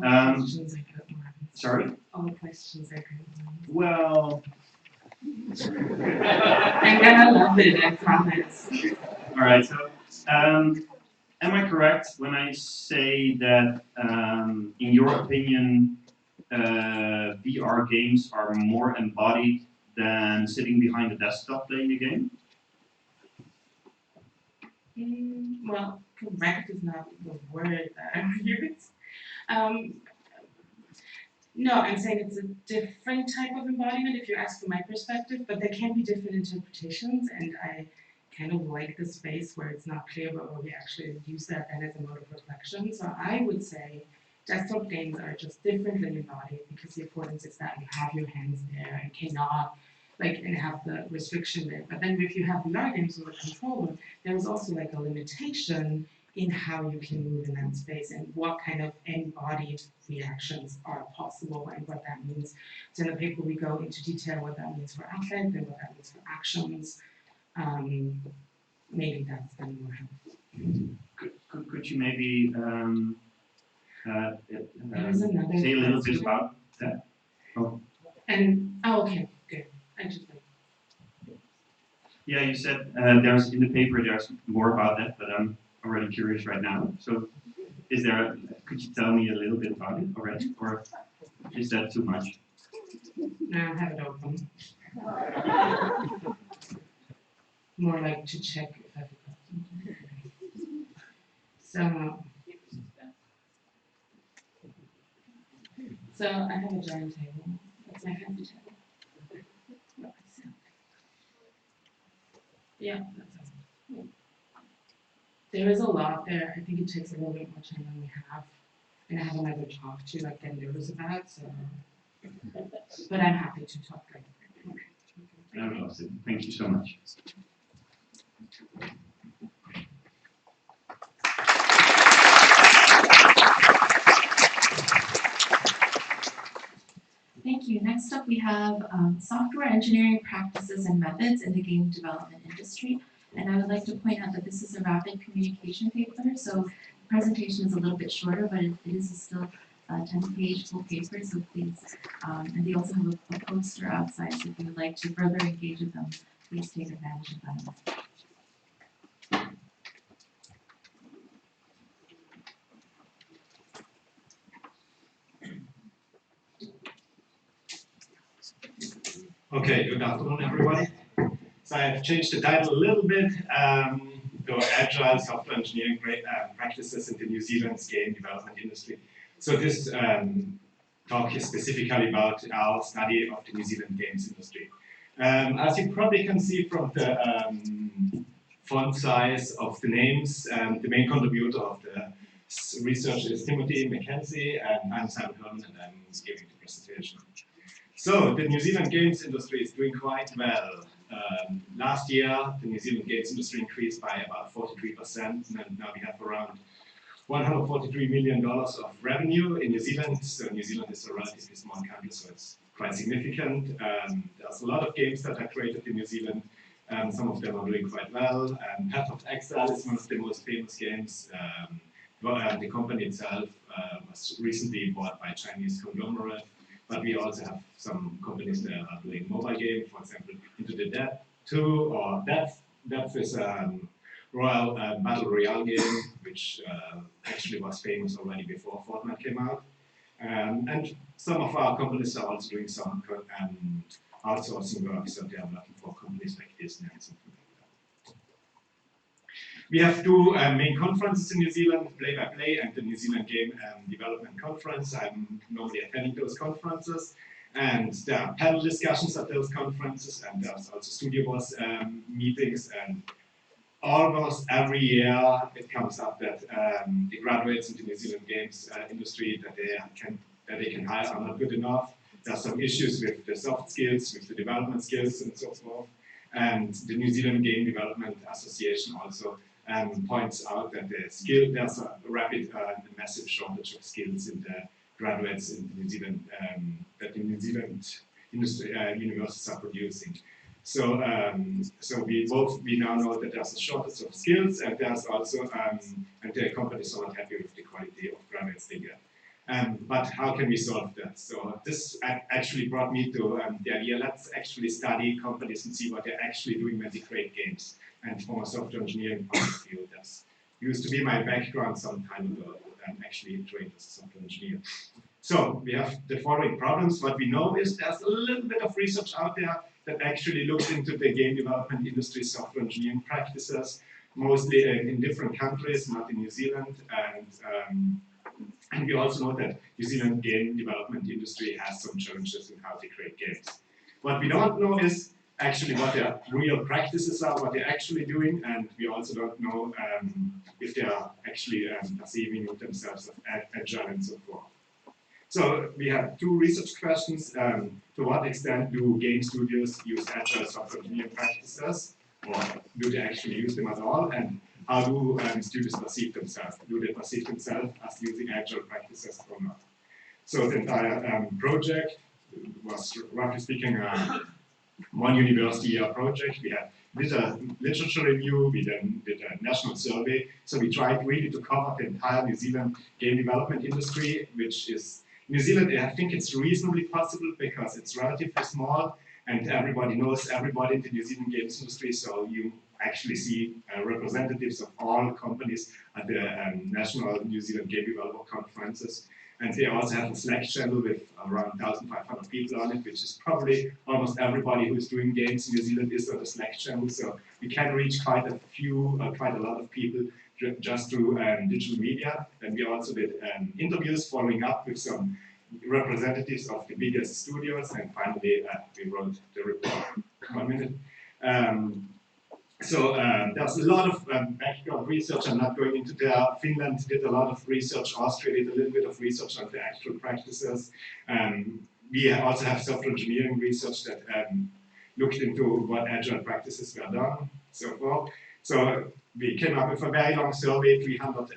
All the questions are good ones. Sorry? All the questions are good ones. Well, I'm gonna love it, I promise. all right. So, am I correct when I say that, in your opinion, VR games are more embodied than sitting behind a desktop playing a game? Well, correct is not the word that I would use. Um, no, I'm saying it's a different type of embodiment if you ask from my perspective, but there can be different interpretations, and I kind of like the space where it's not clear, but where we actually use that then as a mode of reflection. So I would say desktop games are just differently embodied because the affordance is that you have your hands there and cannot and have the restriction there. But then if you have VR games with a controller, there's also like a limitation in how you can move in that space and what kind of embodied reactions are possible and what that means. So in the paper we go into detail what that means for affect and what that means for actions. Maybe that's then more helpful. Could you maybe There's another say a little bit question. about that? Oh. Okay, good. I just Yeah, you said there's in the paper there's more about that, but I'm already curious right now. So, could you tell me a little bit about it already, or is that too much? now have it open. More like to check if I've So I have a giant table. That's my fancy table. Yeah, that's awesome. There is a lot there. I think it takes a little bit more time than we have. And I have another talk to get nervous about, so but I'm happy to talk Thank you so much. Thank you. Next up, we have software engineering practices and methods in the game development industry. And I would like to point out that this is a rapid communication paper, so the presentation is a little bit shorter, but it is still a 10-page full paper, so please, and they also have a poster outside, so if you would like to further engage with them, please take advantage of that. Okay, good afternoon, everybody. So I have changed the title a little bit to Agile Software Engineering Practices in the New Zealand Game Development Industry. So this talk is specifically about our study of the New Zealand games industry. As you probably can see from the font size of the names, the main contributor of the research is Timothy McKenzie, and I'm Simon Herman, and I'm giving the presentation. So the New Zealand games industry is doing quite well. Last year, the New Zealand games industry increased by about 43%, and now we have around $143 million of revenue in New Zealand. So New Zealand is a relatively small country, so it's quite significant. There's a lot of games that are created in New Zealand. Some of them are doing quite well. Path of Exile is one of the most famous games. The company itself was recently bought by a Chinese conglomerate. But we also have some companies that are doing mobile games, for example, Into the Depth 2, or Depth is a Royal Battle Royale game, which actually was famous already before Fortnite came out. And some of our companies are also doing some outsourcing work, so they are working for companies like Disney and something like that. We have two main conferences in New Zealand, Play by Play and the New Zealand Game Development Conference. I'm normally attending those conferences, and there are panel discussions at those conferences, and there's also Studio Wars meetings, and almost every year it comes up that the graduates in the New Zealand games industry that they can hire are not good enough. There are some issues with the soft skills, with the development skills, and so forth. And the New Zealand Game Development Association also points out that there's a rapid and massive shortage of skills in the graduates in New Zealand that the New Zealand industry universities are producing. So, we now know that there's a shortage of skills, and there's also and the companies are not happy with the quality of graduates they get. But how can we solve that? So this actually brought me to the idea, let's actually study companies and see what they're actually doing when they create games. And from a software engineering point of view, that's used to be my background some time ago. I'm actually trained as a software engineer. So we have the following problems. What we know is there's a little bit of research out there that actually looks into the game development industry software engineering practices, mostly in different countries, not in New Zealand. And we also know that New Zealand game development industry has some challenges in how to create games. What we don't know is actually what their real practices are, what they're actually doing, and we also don't know if they are actually perceiving themselves as agile and so forth. So we have two research questions. To what extent do game studios use agile software engineering practices, or do they actually use them at all? And how do studios perceive themselves? Do they perceive themselves as using agile practices or not? So the entire project was, roughly speaking, one university year project. We did a literature review, we then did a national survey. So we tried really to cover the entire New Zealand game development industry, which is, New Zealand, I think it's reasonably possible because it's relatively small and everybody knows everybody in the New Zealand games industry, so you actually see representatives of all companies at the National New Zealand Game Developer Conferences. And they also have a Slack channel with around 1,500 people on it, which is probably almost everybody who's doing games in New Zealand is on the Slack channel. So we can reach quite a lot of people just through digital media. And we also did interviews following up with some representatives of the biggest studios. And finally, we wrote the report. 1 minute. So there's a lot of background research. I'm not going into there. Finland did a lot of research. Austria did a little bit of research on the actual practices. We also have software engineering research that looked into what agile practices were done, so forth. So we came up with a very long survey, 300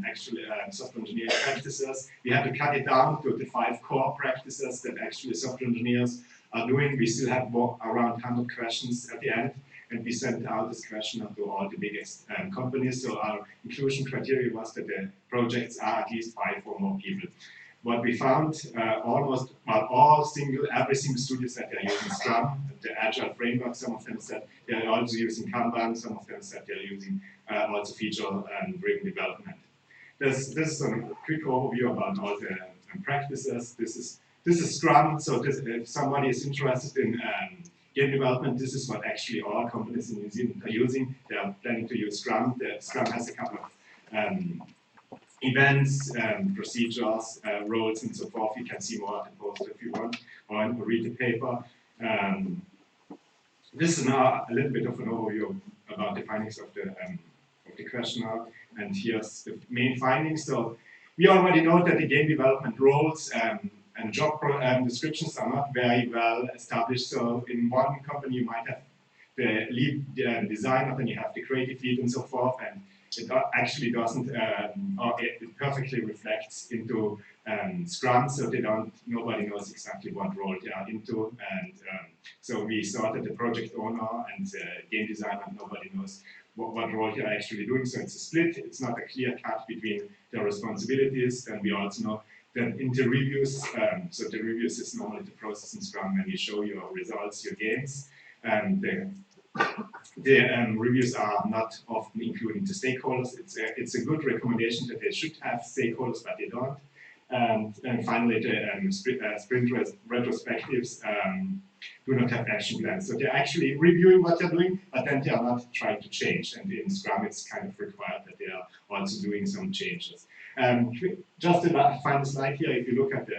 actually software engineering practices. We had to cut it down to the 5 core practices that actually software engineers are doing. We still have around 100 questions at the end. And we sent out this question to all the biggest companies. So our inclusion criteria was that the projects are at least 5 or more people. What we found, every single studio said they're using Scrum, the Agile framework. Some of them said they're also using Kanban. Some of them said they're using also feature-driven development. This is a quick overview about all the practices. This is Scrum. So if somebody is interested in game development, this is what actually all companies in New Zealand are using. They are planning to use Scrum. Scrum has a couple of events, procedures, roles, and so forth. You can see more at the poster if you want, or read the paper. This is now a little bit of an overview about the findings of the questionnaire. And here's the main findings. So we already know that the game development roles and job descriptions are not very well established. So in one company you might have the lead designer, then you have the creative lead and so forth, and it actually doesn't, or it perfectly reflects into Scrum, so nobody knows exactly what role they are into. And so we started the project owner and the game designer, nobody knows what role they are actually doing. So it's a split, it's not a clear cut between their responsibilities. And we also know that in the reviews, so the reviews is normally the process in Scrum when you show your results, your games. The reviews are not often including the stakeholders. It's a good recommendation that they should have stakeholders, but they don't. And finally, the sprint retrospectives do not have action plans. So they're actually reviewing what they're doing, but then they are not trying to change. And in Scrum, it's kind of required that they are also doing some changes. Just to find the slide here, if you look at the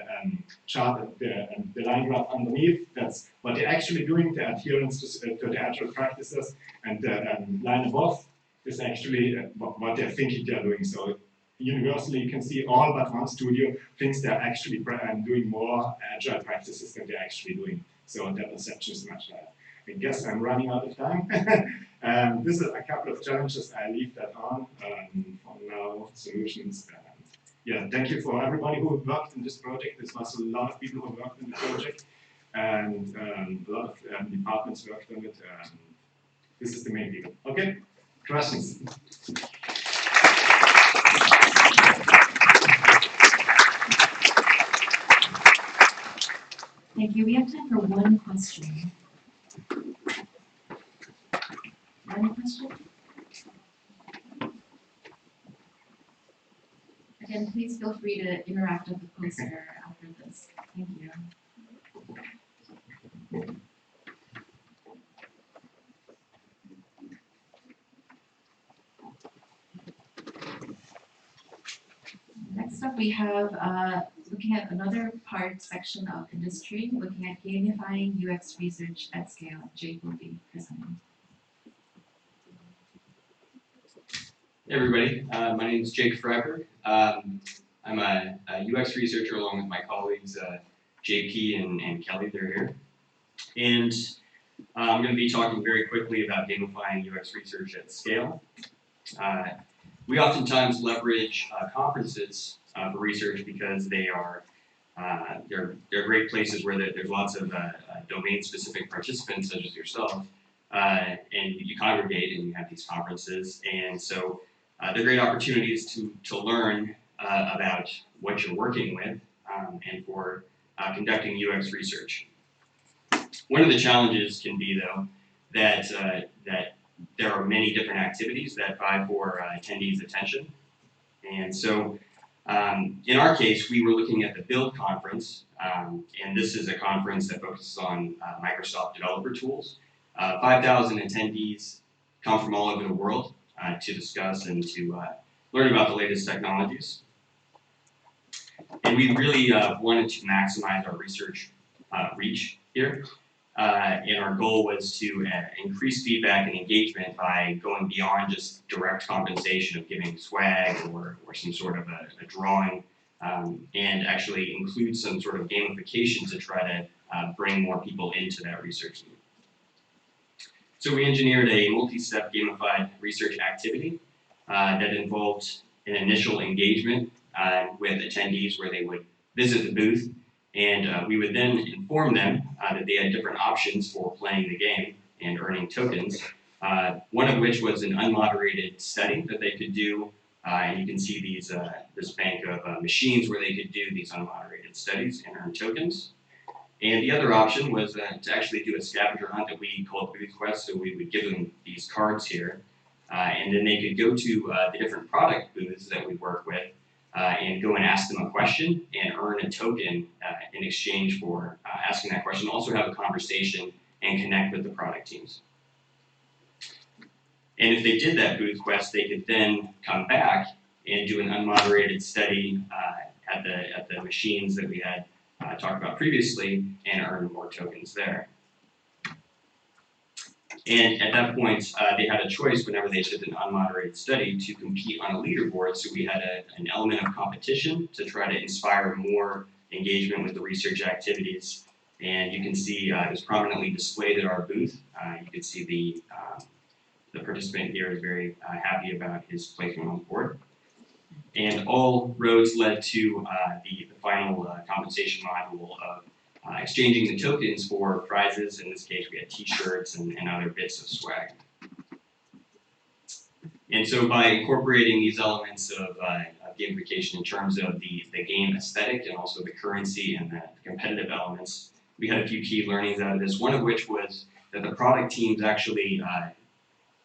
chart, the line graph underneath, that's what they're actually doing, the adherence to the agile practices, and the line above is actually what they're thinking they're doing. So universally, you can see all but one studio thinks they're actually doing more agile practices than they're actually doing. So their perception is much higher. I guess I'm running out of time. This is a couple of challenges. I leave that on for now, solutions. Yeah, thank you for everybody who worked in this project. This was a lot of people who worked in the project, and a lot of departments worked on it. This is the main people. Okay, questions? Thank you. We have time for one question. One question? Again, please feel free to interact with the poster after this. Thank you. Next up, we have looking at another section of industry, looking at gamifying UX research at scale. Jake will be presenting. Hey everybody, my name is Jake Freiberg. I'm a UX researcher along with my colleagues JP and Kelly, they're here. And I'm going to be talking very quickly about gamifying UX research at scale. We oftentimes leverage conferences for research because they're great places where there's lots of domain-specific participants such as yourself, and you congregate and you have these conferences, and so they're great opportunities to learn about what you're working with and for conducting UX research. One of the challenges can be, though, that there are many different activities that vie for attendees' attention. And so in our case, we were looking at the Build conference, and this is a conference that focuses on Microsoft developer tools. 5,000 attendees come from all over the world to discuss and to learn about the latest technologies. And we really wanted to maximize our research reach here. And our goal was to increase feedback and engagement by going beyond just direct compensation of giving swag or some sort of a drawing, and actually include some sort of gamification to try to bring more people into that research loop. So we engineered a multi-step gamified research activity that involved an initial engagement with attendees where they would visit the booth, and we would then inform them that they had different options for playing the game and earning tokens, one of which was an unmoderated study that they could do, and you can see these this bank of machines where they could do these unmoderated studies and earn tokens. And the other option was to actually do a scavenger hunt that we called Booth Quest, so we would give them these cards here, and then they could go to the different product booths that we work with, and go and ask them a question and earn a token in exchange for asking that question. Also have a conversation and connect with the product teams. And if they did that booth quest, they could then come back and do an unmoderated study at the machines that we had talked about previously and earn more tokens there. And at that point, they had a choice whenever they did an unmoderated study to compete on a leaderboard. So we had an element of competition to try to inspire more engagement with the research activities. And you can see it was prominently displayed at our booth. You can see the participant here is very happy about his placement on the board. And all roads led to the final compensation module of exchanging the tokens for prizes. In this case, we had t-shirts and other bits of swag. And so by incorporating these elements of gamification in terms of the game aesthetic and also the currency and the competitive elements, we had a few key learnings out of this, one of which was that the product teams actually,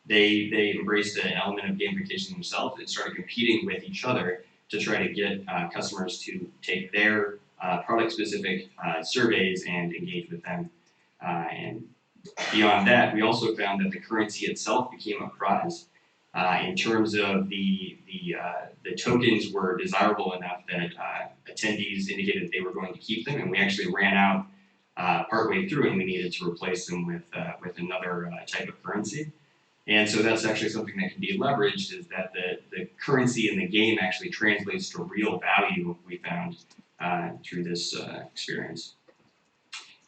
they embraced an element of gamification themselves and started competing with each other to try to get customers to take their product-specific surveys and engage with them. And beyond that, we also found that the currency itself became a prize. In terms of the tokens were desirable enough that attendees indicated they were going to keep them, and we actually ran out partway through, and we needed to replace them with another type of currency. And so that's actually something that can be leveraged, is that the currency in the game actually translates to real value, we found through this experience.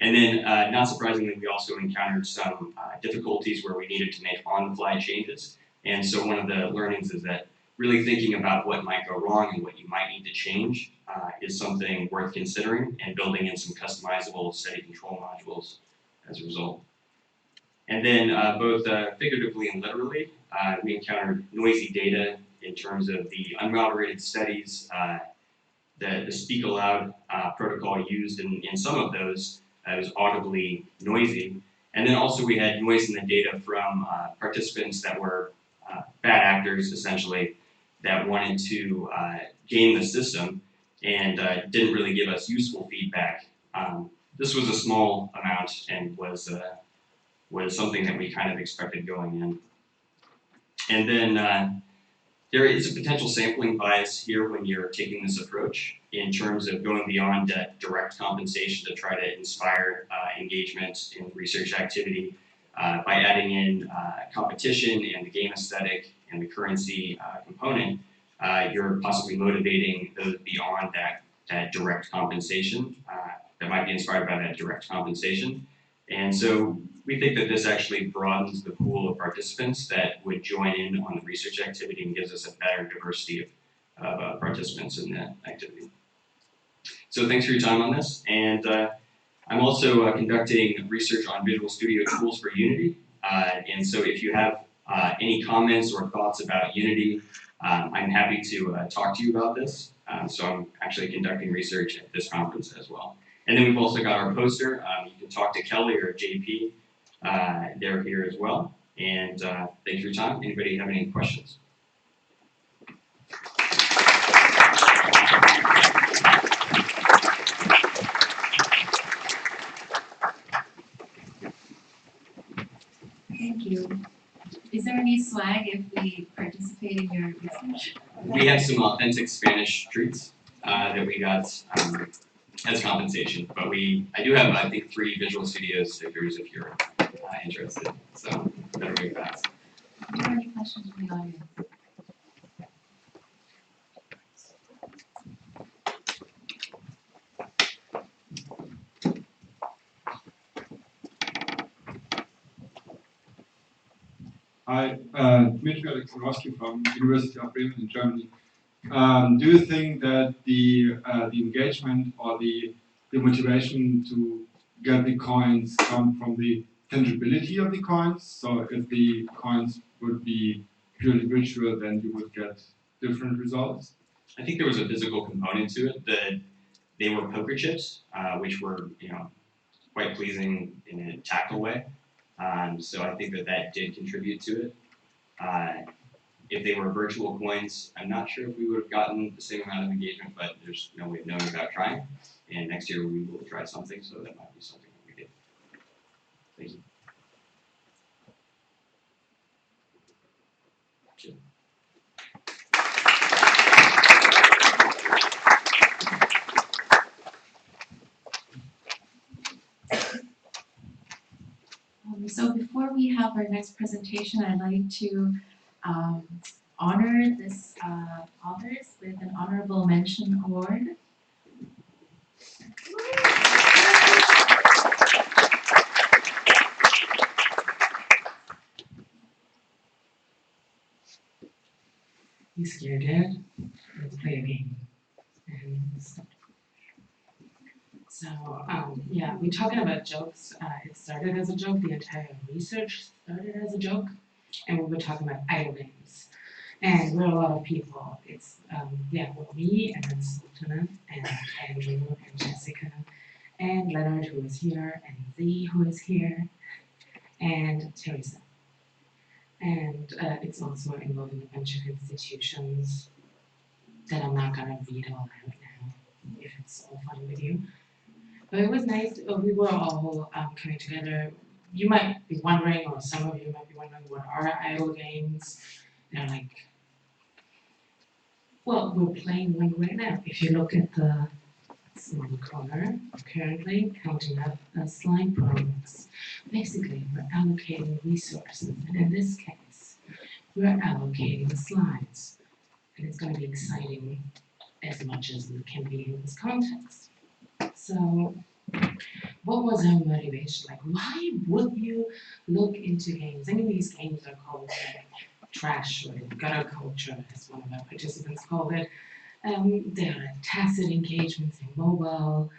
And then, not surprisingly, we also encountered some difficulties where we needed to make on-the-fly changes. And so one of the learnings is that really thinking about what might go wrong and what you might need to change is something worth considering, and building in some customizable study control modules as a result. And then both figuratively and literally, we encountered noisy data in terms of the unmoderated studies. The Speak Aloud protocol used in some of those it was audibly noisy. And then also we had noise in the data from participants that were bad actors, essentially, that wanted to game the system and didn't really give us useful feedback. This was a small amount and was something that we kind of expected going in. And then there is a potential sampling bias here when you're taking this approach in terms of going beyond direct compensation to try to inspire engagement in research activity by adding in competition and the game aesthetic and the currency component. You're possibly motivating those beyond that direct compensation that might be inspired by that direct compensation. And so we think that this actually broadens the pool of participants that would join in on the research activity and gives us a better diversity of participants in that activity. So thanks for your time on this. And I'm also conducting research on Visual Studio tools for Unity. And so if you have any comments or thoughts about Unity, I'm happy to talk to you about this. So I'm actually conducting research at this conference as well. And then we've also got our poster. You can talk to Kelly or JP. They're here as well. And thanks for your time. Anybody have any questions? Thank you. Is there any swag if we participate in your research? We have some authentic Spanish treats that we got as compensation. But I do have, I think, 3 Visual Studio stickers if you're interested. So better move fast. Do you have any questions from the audience? Hi, Dmitry Alexandrowski from University of Bremen in Germany. Do you think that the engagement or the motivation to get the coins come from the tangibility of the coins? So if the coins would be purely virtual, then you would get different results? I think there was a physical component to it. They were poker chips, which were quite pleasing in a tactile way. So I think that did contribute to it. If they were virtual coins, I'm not sure if we would have gotten the same amount of engagement, but there's no way of knowing without trying. And next year we will try something, so that might be something that we did. Thank you. Sure. So before we have our next presentation, I'd like to honor this authors with an honorable mention award. You scared, Dad? Let's play a game. And so, yeah, we're talking about jokes. It started as a joke. The entire research started as a joke. And we were talking about idle games. And we're a lot of people. It's, we're me, and then Sultan, and Andrew, and Jessica, and Leonard, who is here, and Z, who is here, and Teresa. And it's also involving a bunch of institutions that I'm not gonna read all out now, if it's all fine with you. But it was nice, we were all coming together. You might be wondering, or some of you might be wondering, what are idle games? They're like, well, we're playing one right now. If you look at the small corner, currently counting up slide progress. Basically, we're allocating resources, and in this case, we're allocating the slides. And it's going to be exciting as much as it can be in this context. So, what was our motivation? Like, why would you look into games? I mean, these games are called trash or gutter culture, as one of our participants called it. There are tacit engagements in mobile,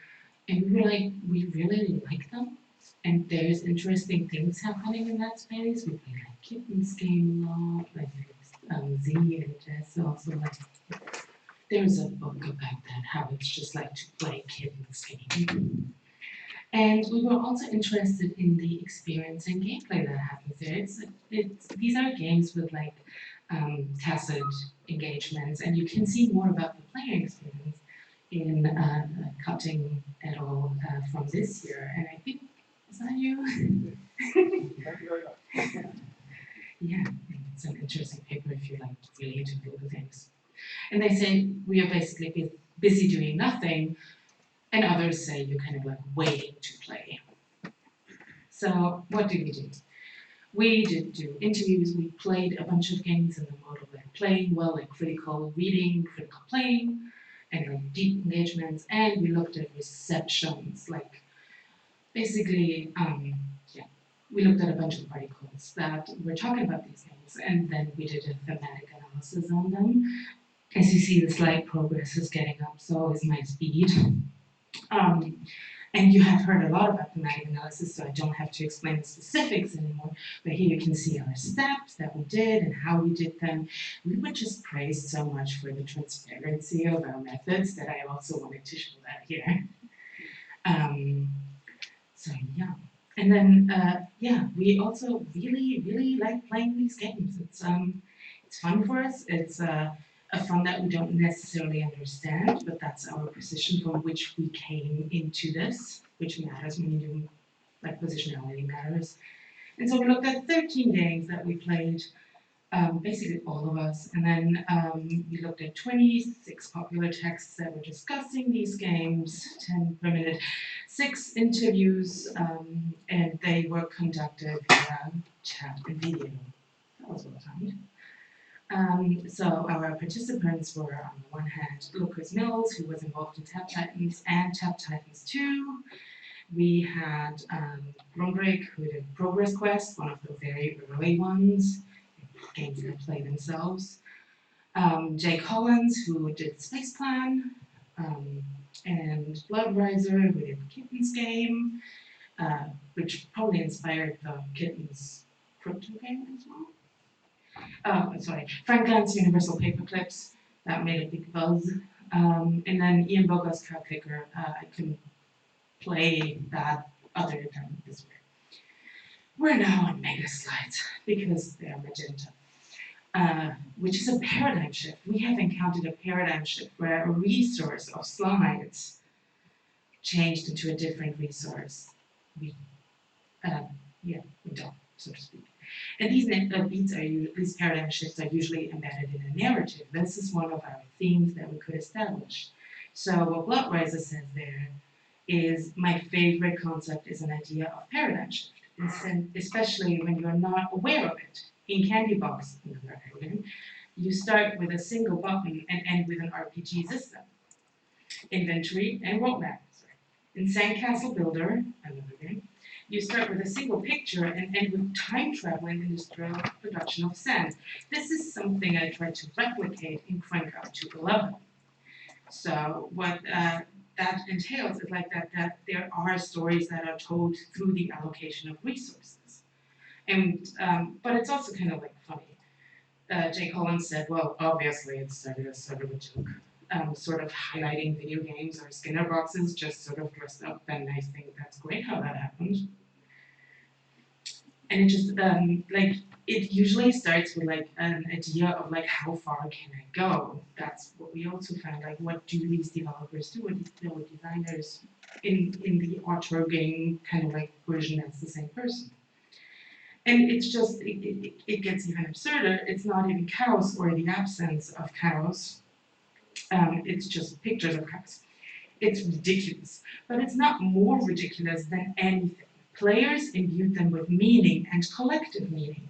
and we were like, we really like them. And there's interesting things happening in that space. We play like Kittens game a lot, like Z and Jess also like. There's a book about that, how it's just like to play Kittens game. And we were also interested in the experience and gameplay that happens there. These are games with like tacit engagements, and you can see more about the player experience in Cutting et al. From this year. And I think, is that you? Yeah, it's an interesting paper if you like really into video games. And they say we are basically busy doing nothing, and others say you're kind of like waiting to play. So what did we do? We did do interviews, we played a bunch of games in the mode of like playing well, like critical reading, critical playing, and like deep engagements, and we looked at receptions, like basically, we looked at a bunch of articles that were talking about these games, and then we did a thematic analysis on them. As you see, the slide progress is getting up, so is my speed. And you have heard a lot about thematic analysis, so I don't have to explain the specifics anymore. But here you can see our steps that we did and how we did them. We were just praised so much for the transparency of our methods that I also wanted to show that here. So yeah. And then, we also really like playing these games. It's fun for us. It's a fun that we don't necessarily understand, but that's our position from which we came into this, which matters when you do, like positionality matters. And so we looked at 13 games that we played, basically all of us, and then we looked at 26 popular texts that were discussing these games, 10 per minute, 6 interviews, and they were conducted via chat and video. That was well timed. So our participants were, on the one hand, Lucas Mills, who was involved in Tap Titans and Tap Titans 2. We had Brombrick, who did Progress Quest, one of the very early ones, games that play themselves. Jay Collins, who did Space Plan, and Bloodriser, who did Kittens Game, which probably inspired the Kittens crypto game as well. Frank Glantz Universal Paperclips, that made a big buzz. And then Ian Boga's Cow Clicker, I couldn't play that other than this way. We're now on Mega Slides because they are magenta, which is a paradigm shift. We have encountered a paradigm shift where a resource of slides changed into a different resource. We don't, so to speak. And these paradigm shifts are usually embedded in a narrative. This is one of our themes that we could establish. So what Bloodriser says there is my favorite concept is an idea of paradigm shift, especially when you're not aware of it. In Candy Box, you start with a single button and end with an RPG system. Inventory and roadmap. In Sandcastle Builder, another game, you start with a single picture and end with time-traveling industrial production of sand. This is something I tried to replicate in Crank Up to 11. So what that entails is like that there are stories that are told through the allocation of resources. And but it's also kind of like funny. Jay Collins said, well, obviously it started as sort of a joke. Sort of highlighting video games or Skinner boxes, just sort of dressed up, and I think that's great how that happened. And it just it usually starts with like an idea of like how far can I go? That's what we also found, like what do these developers do, what designers in the author game kind of like version that's the same person. And it's just, it gets even absurder. It's not even cows or the absence of cows. It's just pictures of cows. It's ridiculous, but it's not more ridiculous than anything. Players imbued them with meaning and collective meaning.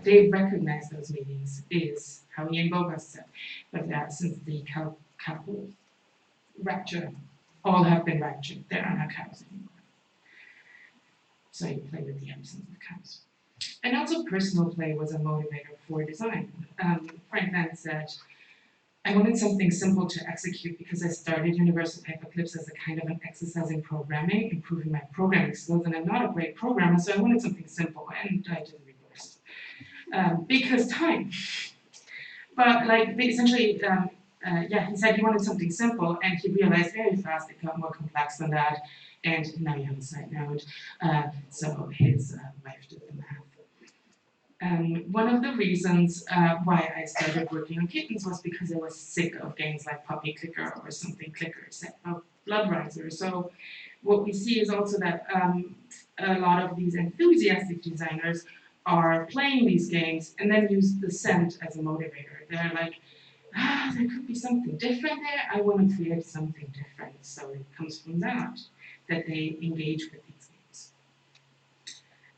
They recognize those meanings, is how Ian Bogas said. But since the cow rapture, all have been raptured. There are no cows anymore. So you play with the absence of cows. And also personal play was a motivator for design. Frank Glantz said, I wanted something simple to execute because I started Universal Paperclips as a kind of an exercise in programming, improving my programming skills, and I'm not a great programmer, so I wanted something simple, and I did reverse. Because time. But like essentially, yeah, he said he wanted something simple, and he realized very fast it got more complex than that. And now you have a side note. So his wife did the math. One of the reasons why I started working on kittens was because I was sick of games like Puppy Clicker or Something Clicker, set of Blood Riser. So what we see is also that a lot of these enthusiastic designers are playing these games and then use the scent as a motivator. They're like, there could be something different there. I want to create something different. So it comes from that they engage with these games.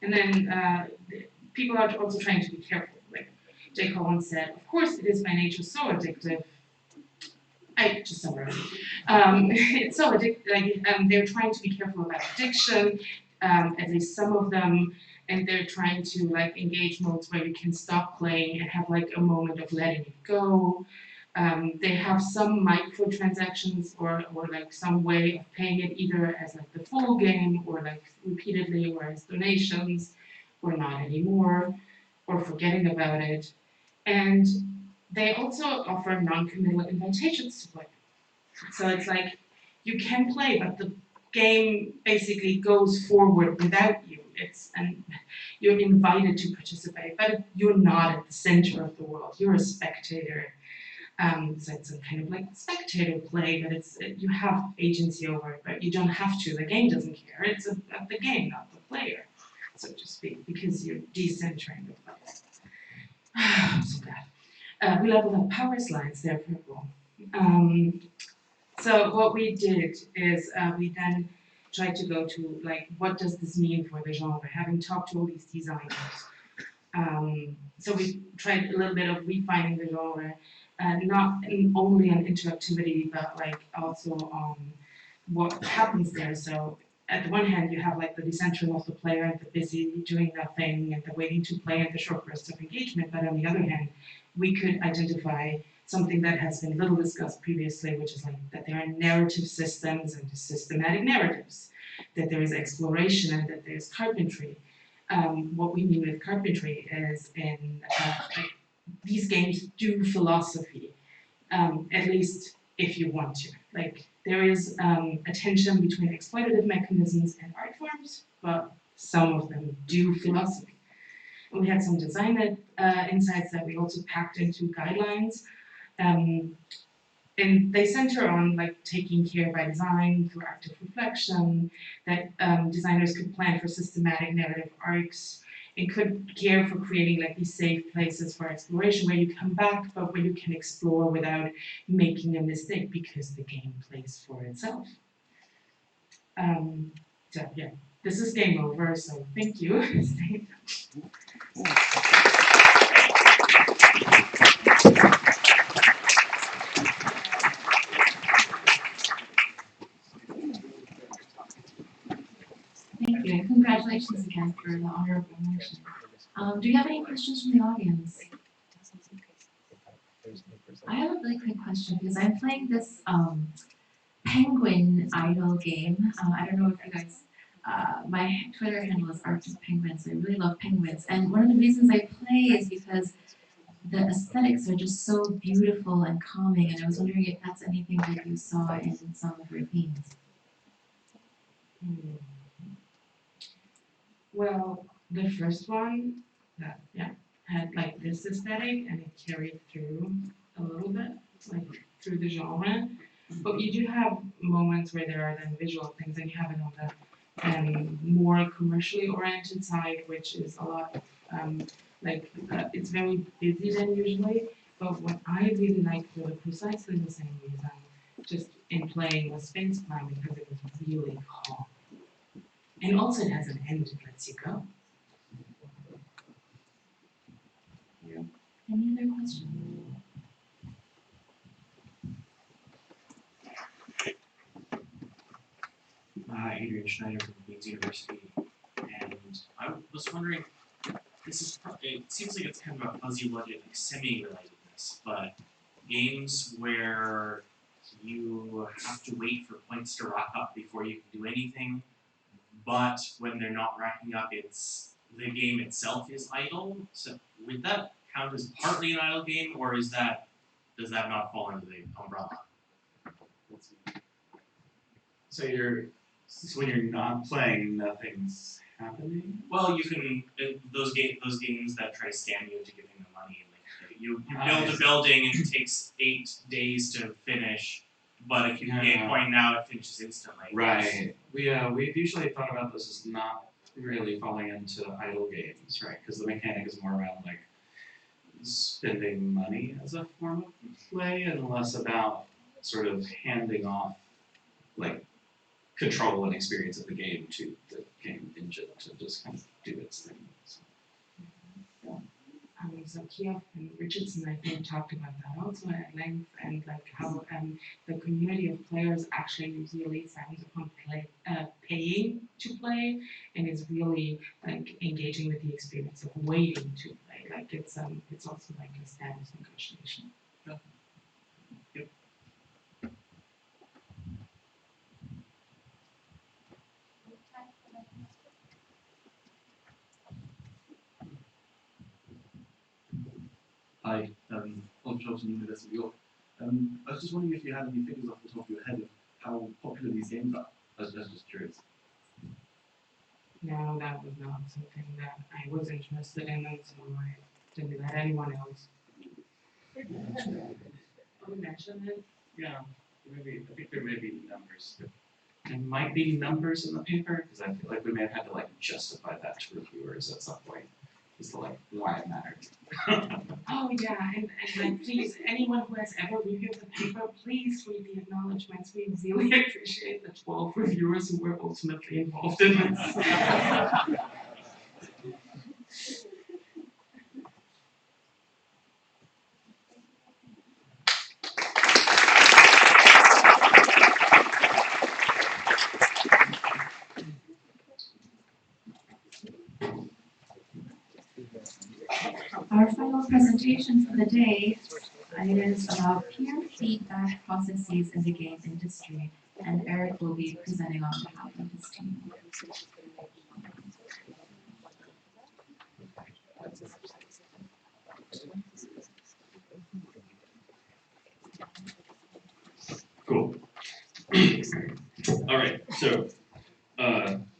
And then people are also trying to be careful. Like Jake Collins said, of course it is by nature so addictive. I just summarized. It's so addictive. Like, they're trying to be careful about addiction, at least some of them, and they're trying to like engage modes where you can stop playing and have like a moment of letting it go. They have some microtransactions or like some way of paying it either as like the full game or like repeatedly or as donations or not anymore or forgetting about it. And they also offer non-committal invitations to play. So it's like you can play, but the game basically goes forward without you. And you're invited to participate, but you're not at the center of the world. You're a spectator. So it's a kind of like spectator play, but you have agency over it, but you don't have to. The game doesn't care. It's about the game, not the player, so to speak, because you're decentering the play. So bad. We leveled up power slides. They're purple. So what we did is we then tried to go to like, what does this mean for the genre? Having talked to all these designers. So we tried a little bit of refining the genre, not only on interactivity, but like also on what happens there. So at the one hand, you have like the decentering of the player and the busy doing nothing and the waiting to play and the short bursts of engagement. But on the other hand, we could identify something that has been little discussed previously, which is like that there are narrative systems and systematic narratives, that there is exploration and that there's carpentry. What we mean with carpentry is like, these games do philosophy, at least if you want to. Like there is a tension between exploitative mechanisms and art forms, but some of them do philosophy. And we had some design insights that we also packed into guidelines. And they center on like taking care by design through active reflection, that designers could plan for systematic narrative arcs, and could care for creating like these safe places for exploration where you come back, but where you can explore without making a mistake because the game plays for itself. So yeah, this is game over, so thank you. Thank you, and congratulations again for the honorable mention. Do you have any questions from the audience? I have a really quick question because I'm playing this penguin idol game. I don't know if you guys, my Twitter handle is Arctic Penguins. So I really love penguins, and one of the reasons I play is because the aesthetics are just so beautiful and calming. And I was wondering if that's anything that you saw in some of your themes. Well, the first one, had like this aesthetic and it carried through a little bit, like through the genre. But you do have moments where there are then visual things, and you have it on the more commercially oriented side, which is a lot it's very busy then usually. But what I really liked for precisely the same reason, just in playing was Space Plan, because it was really calm. And also it has an end that lets you go. Yeah. Any other questions? Adrian Schneider from Queen's University, and I was wondering, it seems like it's kind of a fuzzy logic, like semi-relatedness, but games where you have to wait for points to rack up before you can do anything, but when they're not racking up, the game itself is idle. So would that count as partly an idle game, or is that does that not fall under the umbrella? So when you're not playing, nothing's happening? Well, you can those games that try to scam you into giving them money. Like you Ah, build I a see. building and it takes 8 days to finish, but if you pay a coin now, it finishes instantly. Right. We've usually thought about this as not really falling into idle games, right? Because the mechanic is more around like spending money as a form of play and less about sort of handing off like control and experience of the game to the game engine to just kind of do its thing. So, So Kiev and Richardson, I think, talked about that also at length, and like how the community of players actually really frowns upon paying to play, and is really like engaging with the experience of waiting to play. Like it's also like a status negotiation. Hi, Oliver Charles from the University of York. I was just wondering if you had any figures off the top of your head of how popular these games are. I was just curious. No, that was not something that I was interested in, and so I didn't let anyone else. Oh, mention it? yeah, maybe I think there may be numbers. There might be numbers in the paper because I feel like we may have had to like justify that to reviewers at some point. As to like why it mattered. Oh, yeah, and like, please, anyone who has ever reviewed the paper, please read the acknowledgements. We really appreciate the 12 reviewers who were ultimately involved in this. Our final presentation for the day is about peer feedback processes in the game industry, and Eric will be presenting on behalf of his team. Cool. All right. So,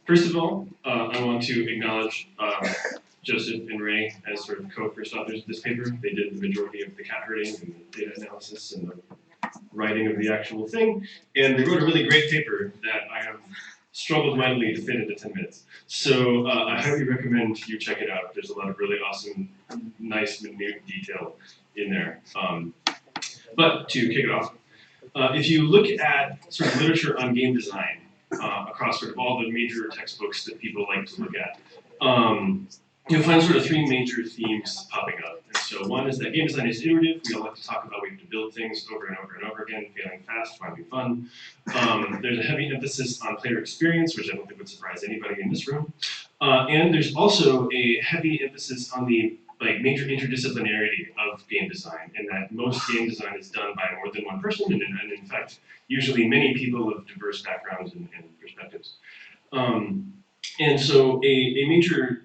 first of all, I want to acknowledge Joseph and Ray as sort of co-first authors of this paper. They did the majority of the cat herding and the data analysis and the writing of the actual thing, and they wrote a really great paper that I have struggled mightily to fit into 10 minutes. So I highly recommend you check it out. There's a lot of really awesome, nice, minute detail in there. But to kick it off, if you look at sort of literature on game design across sort of all the major textbooks that people like to look at, you'll find sort of three major themes popping up. And so one is that game design is iterative. We all like to talk about we have to build things over and over and over again, failing fast, finding fun. There's a heavy emphasis on player experience, which I don't think would surprise anybody in this room. And there's also a heavy emphasis on the major interdisciplinarity of game design, and that most game design is done by more than one person, and in fact, usually many people of diverse backgrounds and perspectives. And so a major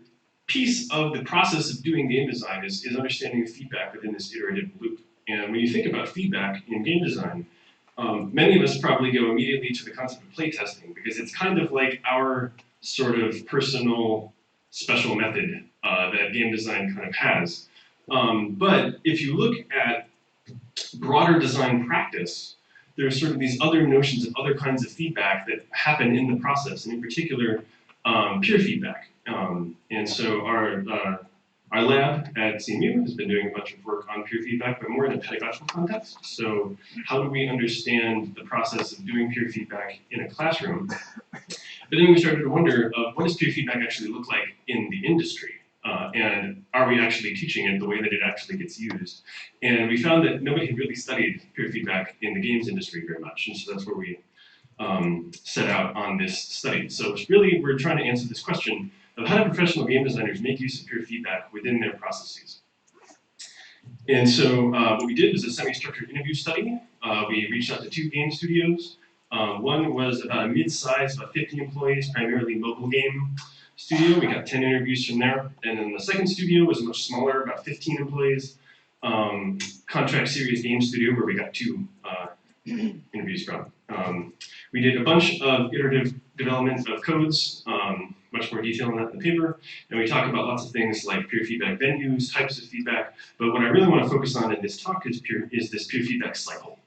piece of the process of doing game design is understanding feedback within this iterative loop. And when you think about feedback in game design, many of us probably go immediately to the concept of playtesting, because it's kind of like our sort of personal special method that game design kind of has. But if you look at broader design practice, there's sort of these other notions of other kinds of feedback that happen in the process, and in particular, peer feedback. And so our lab at CMU has been doing a bunch of work on peer feedback, but more in a pedagogical context. So how do we understand the process of doing peer feedback in a classroom? But then we started to wonder, what does peer feedback actually look like in the industry? And are we actually teaching it the way that it actually gets used? And we found that nobody had really studied peer feedback in the games industry very much, and so that's where we set out on this study. So it's really, we're trying to answer this question of how do professional game designers make use of peer feedback within their processes? And so what we did was a semi-structured interview study. We reached out to 2 game studios. One was about a mid-size, about 50 employees, primarily mobile game studio. We got 10 interviews from there. And then the second studio was much smaller, about 15 employees. Contract Series Game Studio, where we got 2 interviews from. We did a bunch of iterative development of codes, much more detail on that in the paper, and we talk about lots of things like peer feedback venues, types of feedback, but what I really want to focus on in this talk is this peer feedback cycle.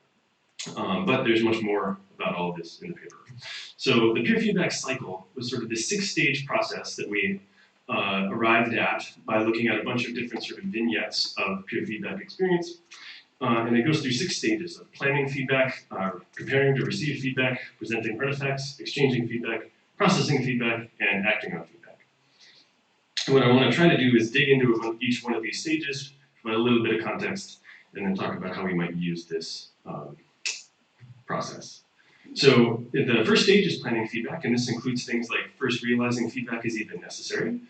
But there's much more about all of this in the paper. So the peer feedback cycle was sort of the 6-stage process that we arrived at by looking at a bunch of different sort of vignettes of peer feedback experience. And it goes through 6 stages of planning feedback, preparing to receive feedback, presenting artifacts, exchanging feedback, processing feedback, and acting on feedback. And what I want to try to do is dig into each one of these stages, provide a little bit of context, and then talk about how we might use this process. So the first stage is planning feedback, and this includes things like first realizing feedback is even necessary,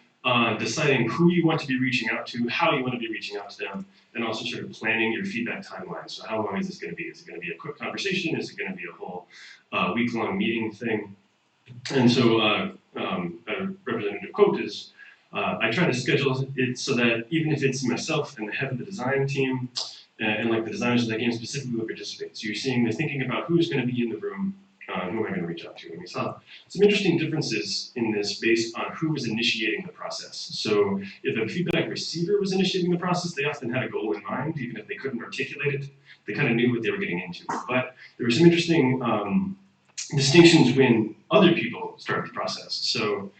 deciding who you want to be reaching out to, how you want to be reaching out to them, and also sort of planning your feedback timeline. So how long is this going to be? Is it going to be a quick conversation? Is it going to be a whole week-long meeting thing? And so a representative quote is, I try to schedule it so that even if it's myself and the head of the design team, and like the designers of that game specifically will participate. So they're thinking about who's going to be in the room, who am I going to reach out to? And we saw some interesting differences in this based on who was initiating the process. So if a feedback receiver was initiating the process, they often had a goal in mind, even if they couldn't articulate it. They kind of knew what they were getting into. But there were some interesting distinctions when other people start the process. So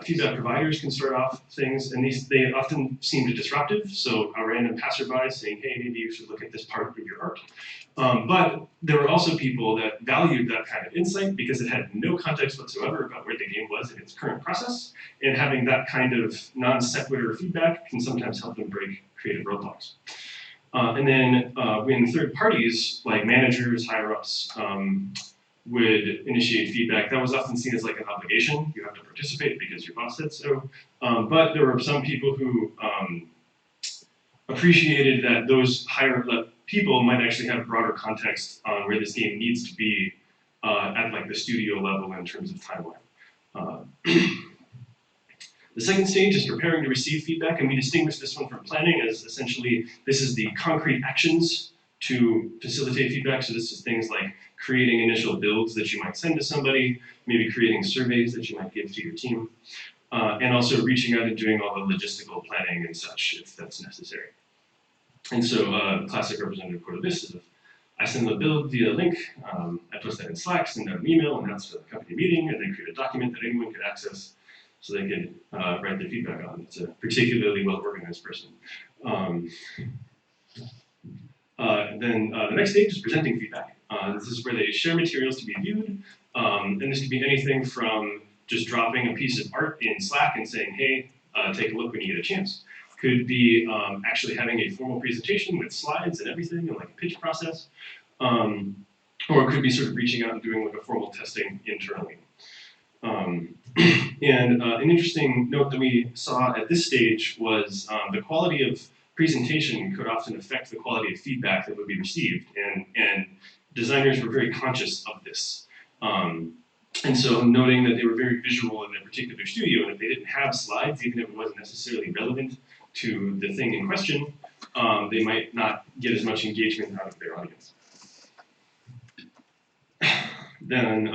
feedback providers can start off things, and they often seem disruptive. So a random passerby saying, hey, maybe you should look at this part of your art. But there were also people that valued that kind of insight because it had no context whatsoever about where the game was in its current process, and having that kind of non sequitur feedback can sometimes help them break creative roadblocks. And then when third parties, like managers, higher-ups, would initiate feedback, that was often seen as like an obligation. You have to participate because your boss said so. But there were some people who appreciated that those higher people might actually have broader context on where this game needs to be at like the studio level in terms of timeline. The second stage is preparing to receive feedback, and we distinguish this one from planning as essentially this is the concrete actions to facilitate feedback. So this is things like creating initial builds that you might send to somebody, maybe creating surveys that you might give to your team, and also reaching out and doing all the logistical planning and such if that's necessary. And so classic representative quote of this is, I send the build via link, I post that in Slack, send out an email, and that's for the company meeting, and then create a document that anyone could access so they could write their feedback on. It's a particularly well-organized person. Then the next stage is presenting feedback. This is where they share materials to be viewed, and this could be anything from just dropping a piece of art in Slack and saying, hey, take a look when you get a chance. Could be actually having a formal presentation with slides and everything and like a pitch process. Or it could be sort of reaching out and doing like a formal testing internally. And an interesting note that we saw at this stage was the quality of presentation could often affect the quality of feedback that would be received, and designers were very conscious of this. And so noting that they were very visual in their particular studio, and if they didn't have slides, even if it wasn't necessarily relevant to the thing in question, they might not get as much engagement out of their audience. Then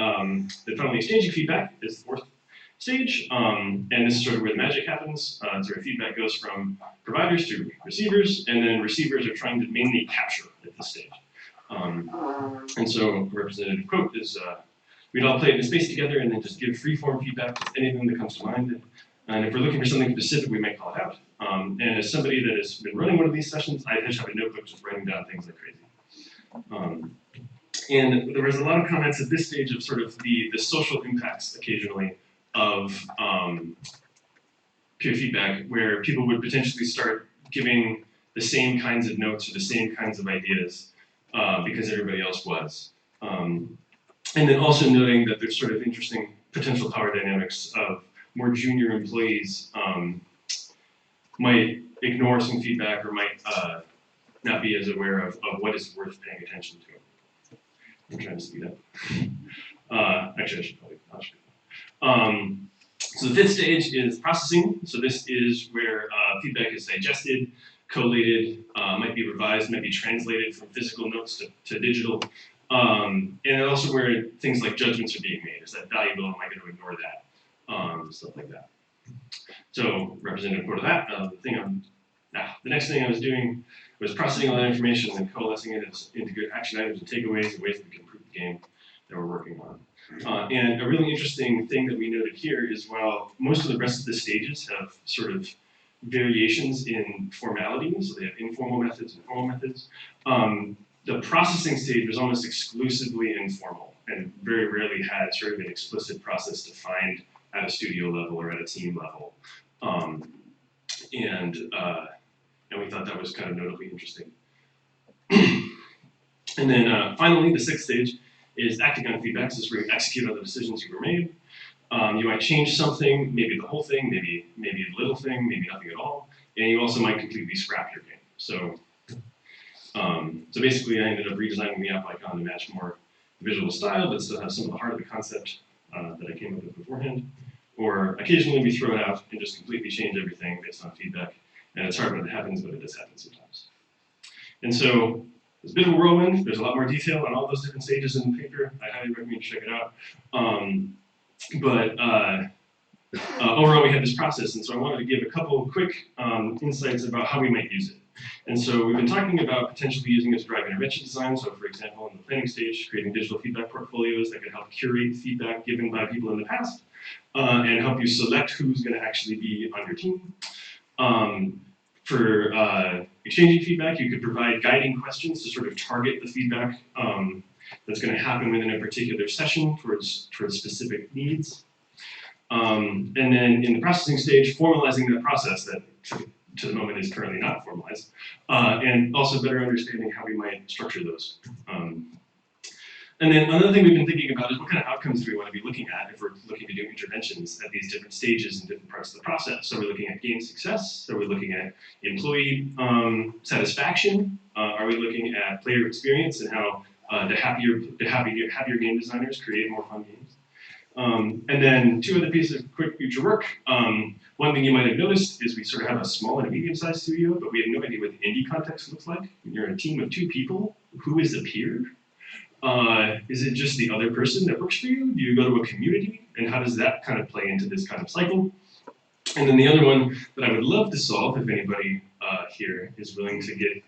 finally exchanging feedback is the fourth stage, and this is sort of where the magic happens. It's where feedback goes from providers to receivers, and then receivers are trying to mainly capture at this stage. And so a representative quote is, we'd all play in a space together and then just give free-form feedback with anything that comes to mind. And if we're looking for something specific, we might call it out. And as somebody that has been running one of these sessions, I just have a notebook just writing down things like crazy. And there was a lot of comments at this stage of sort of the social impacts occasionally of peer feedback, where people would potentially start giving the same kinds of notes or the same kinds of ideas because everybody else was. And then also noting that there's sort of interesting potential power dynamics of more junior employees might ignore some feedback or might not be as aware of what is worth paying attention to. I'm trying to speed up. Actually, I should probably. So the fifth stage is processing. So this is where feedback is digested, collated, might be revised, might be translated from physical notes to digital. And also where things like judgments are being made. Is that valuable? Am I going to ignore that? Stuff like that. So representative part of that. The next thing I was doing was processing all that information and coalescing it into good action items and takeaways and ways that we can improve the game that we're working on. And a really interesting thing that we noted here is while most of the rest of the stages have sort of variations in formality, so they have informal methods and formal methods, the processing stage was almost exclusively informal and very rarely had sort of an explicit process defined at a studio level or at a team level. And we thought that was kind of notably interesting. And then finally, the sixth stage is acting on feedback. So this is where you execute on the decisions you were made. You might change something, maybe the whole thing, maybe a little thing, maybe nothing at all. And you also might completely scrap your game. So basically I ended up redesigning the app icon to match more visual style, but still have some of the heart of the concept that I came up with beforehand. Or occasionally we throw it out and just completely change everything based on feedback. And it's hard when it happens, but it does happen sometimes. And so it's a bit of a whirlwind. There's a lot more detail on all those different stages in the paper. I highly recommend you check it out. Overall, we had this process, and so I wanted to give a couple quick insights about how we might use it. And so we've been talking about potentially using it to drive intervention design. So for example, in the planning stage, creating digital feedback portfolios that could help curate feedback given by people in the past and help you select who's going to actually be on your team. For exchanging feedback, you could provide guiding questions to sort of target the feedback that's going to happen within a particular session towards specific needs. And then in the processing stage, formalizing that process that to the moment is currently not formalized, and also better understanding how we might structure those. And then another thing we've been thinking about is what kind of outcomes do we want to be looking at if we're looking to do interventions at these different stages and different parts of the process. So we're looking at game success, so we're looking at employee satisfaction, are we looking at player experience and how the happier game designers create more fun games. And then two other pieces of quick future work. One thing you might have noticed is we sort of have a small and a medium-sized studio, but we have no idea what the indie context looks like. When you're a team of 2 people, who is a peer? Is it just the other person that works for you? Do you go to a community? And how does that kind of play into this kind of cycle? And then the other one that I would love to solve, if anybody here is willing to get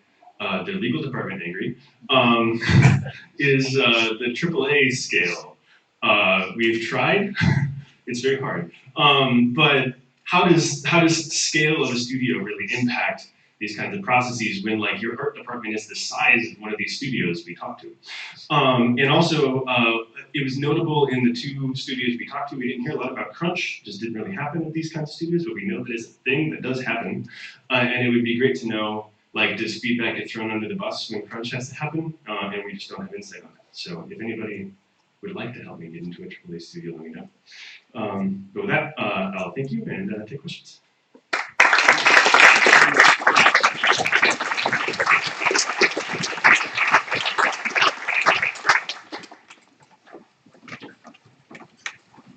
their legal department angry, is the AAA scale. We've tried, it's very hard. But how does scale of a studio really impact these kinds of processes when like your art department is the size of one of these studios we talked to? And also, it was notable in the 2 studios we talked to, we didn't hear a lot about crunch, just didn't really happen at these kinds of studios, but we know that it's a thing that does happen. And it would be great to know, like, does feedback get thrown under the bus when crunch has to happen? And we just don't have insight on that. So if anybody would like to help me get into a AAA studio, let me know. But with that, I'll thank you and take questions.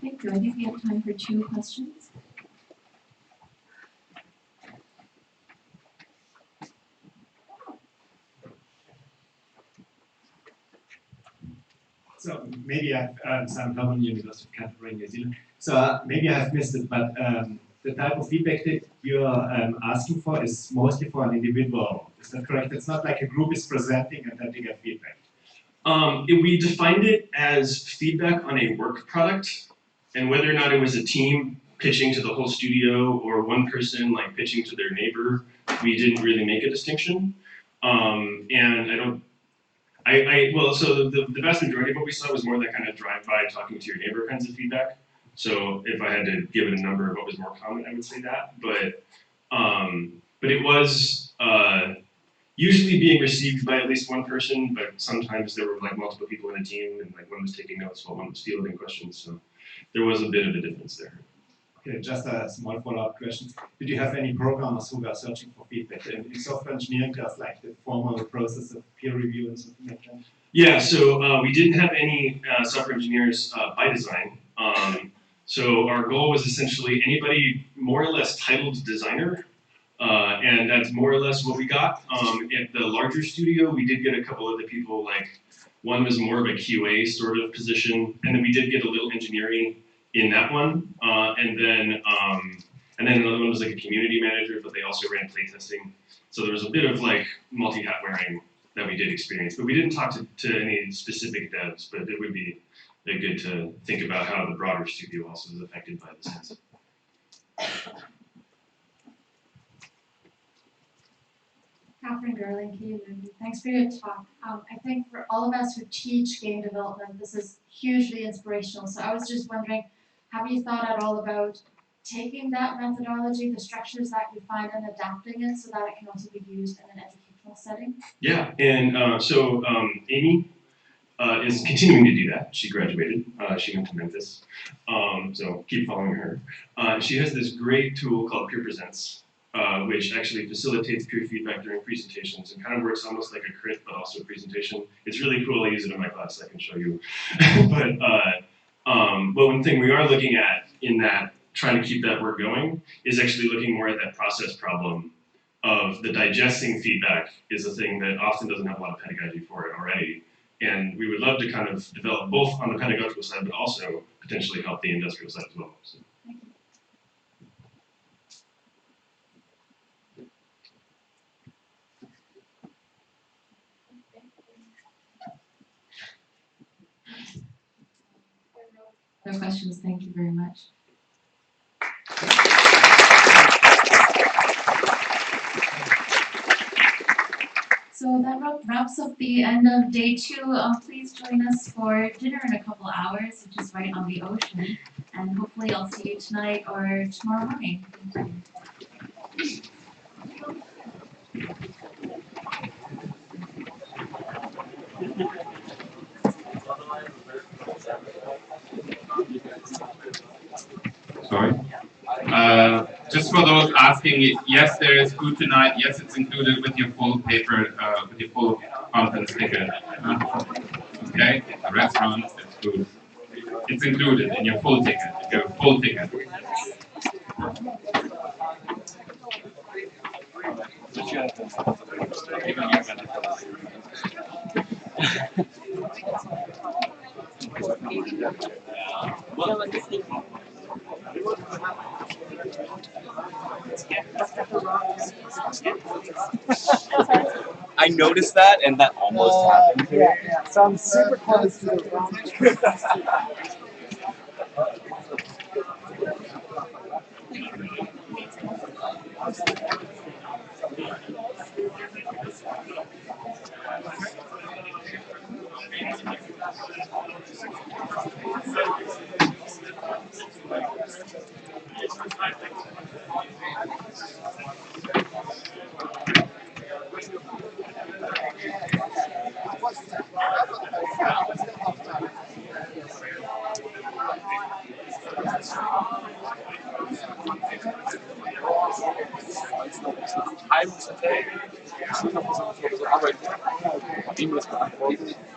Thank you. I think we have time for 2 questions. So maybe Sam Herman, University of Canterbury, New Zealand. So maybe I have missed it, but the type of feedback that you're asking for is mostly for an individual. Is that correct? It's not like a group is presenting and then they get feedback. We defined it as feedback on a work product, and whether or not it was a team pitching to the whole studio or one person like pitching to their neighbor, we didn't really make a distinction. And so the vast majority of what we saw was more that kind of drive-by, talking to your neighbor kinds of feedback. So if I had to give it a number of what was more common, I would say that. But it was usually being received by at least one person, but sometimes there were like multiple people in a team, and like one was taking notes while one was fielding questions. So there was a bit of a difference there. Okay, just a small follow-up question. Did you have any programmers who were searching for feedback? And in software engineering, there's like the formal process of peer review and something like that? Yeah, so we didn't have any software engineers by design. So our goal was essentially anybody more or less titled designer And that's more or less what we got. At the larger studio, we did get a couple other people, like one was more of a QA sort of position, and then we did get a little engineering in that one. And then another one was like a community manager, but they also ran playtesting. So there was a bit of like multi-hat wearing that we did experience, but we didn't talk to any specific devs, but it would be good to think about how the broader studio also is affected by this. Catherine Gerling, KU. Thanks for your talk. I think for all of us who teach game development, this is hugely inspirational. So I was just wondering, have you thought at all about taking that methodology, the structures that you find, and adapting it so that it can also be used in an educational setting? Yeah, and so Amy is continuing to do that. She graduated. She went to Memphis. So keep following her. She has this great tool called Peer Presents, which actually facilitates peer feedback during presentations and kind of works almost like a crit, but also a presentation. It's really cool. I use it in my class. I can show you. But one thing we are looking at in that, trying to keep that work going, is actually looking more at that process problem of the digesting feedback is a thing that often doesn't have a lot of pedagogy for it already. And we would love to kind of develop both on the pedagogical side, but also potentially help the industrial side as well. So. No questions, thank you very much. So that wraps up the end of day 2. Please join us for dinner in a couple hours, which is right on the ocean. And hopefully I'll see you tonight or tomorrow morning. Thank you. Sorry. Just for those asking, yes, there is food tonight. Yes, it's included with your full paper, with your full conference ticket. Okay, the restaurant, it's food. It's included in your full ticket. Your full ticket. I noticed that, and that almost happened. Yeah. So I'm super close to the wrong.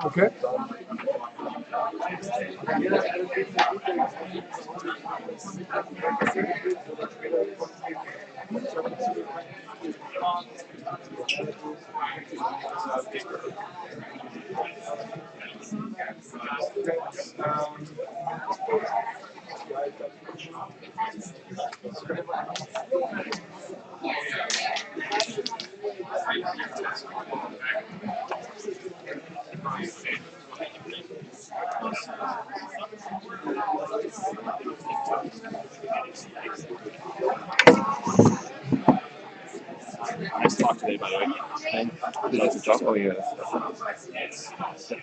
Okay. Nice talk today, by the way. Nice job. Oh, yeah.